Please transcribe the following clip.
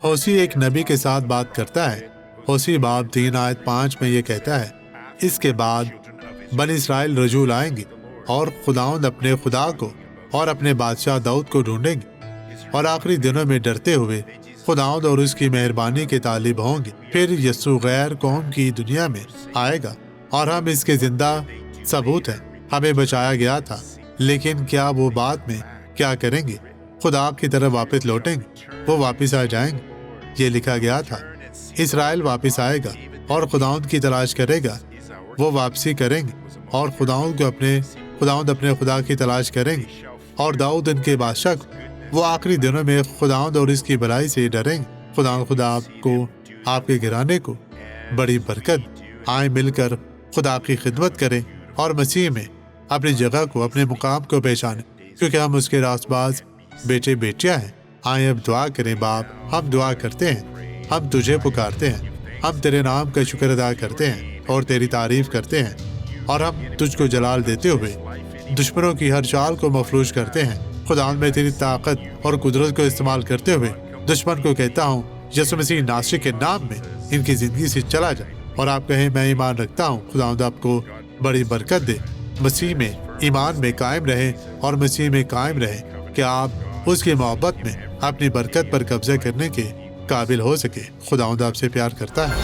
ہوسی ایک نبی کے ساتھ بات کرتا ہے۔ ہوسی باب 3 آیت 5 میں یہ کہتا ہے، اس کے بعد بنی اسرائیل رجوع آئیں گے اور خداوند اپنے خدا کو اور اپنے بادشاہ داؤد کو ڈھونڈیں گے، اور آخری دنوں میں ڈرتے ہوئے خداوند اور اس کی مہربانی کے طالب ہوں گے۔ پھر یسوع غیر قوم کی دنیا میں آئے گا اور ہم اس کے زندہ ثبوت ہیں۔ ہمیں بچایا گیا تھا، لیکن کیا وہ بعد میں کیا کریں گے؟ خدا کی طرف واپس لوٹیں گے، وہ واپس آ جائیں گے۔ یہ لکھا گیا تھا، اسرائیل واپس آئے گا اور خداوند کی تلاش کرے گا۔ وہ واپسی کریں گے اور خداوند اپنے خدا کی تلاش کریں گے، اور داؤد ان کے بادشاہ کو۔ وہ آخری دنوں میں خداوند اور اس کی بھلائی سے ڈریں گے۔ خدا آپ کو، آپ کے گھرانے کو بڑی برکت۔ آئیں مل کر خدا کی خدمت کریں اور مسیح میں اپنی جگہ کو، اپنے مقام کو پہچانیں، کیونکہ ہم اس کے راست باز بیٹے بیٹیاں ہیں۔ آئیں اب دعا کریں۔ باپ، ہم دعا کرتے ہیں، ہم تجھے پکارتے ہیں، ہم تیرے نام کا شکر ادا کرتے ہیں اور تیری تعریف کرتے ہیں، اور ہم تجھ کو جلال دیتے ہوئے دشمنوں کی ہر چال کو مفلوج کرتے ہیں۔ خدا، میں تیری طاقت اور قدرت کو استعمال کرتے ہوئے دشمن کو کہتا ہوں، یسوع مسیح ناصری کے نام میں ان کی زندگی سے چلا جائے، اور آپ کہیں میں ایمان رکھتا ہوں۔ خدا آپ کو بڑی برکت دے، مسیح میں ایمان میں قائم رہیں اور مسیح میں قائم رہیں کہ آپ اس کی محبت میں اپنی برکت پر قبضہ کرنے کے قابل ہو سکے۔ خداوند آپ سے پیار کرتا ہے۔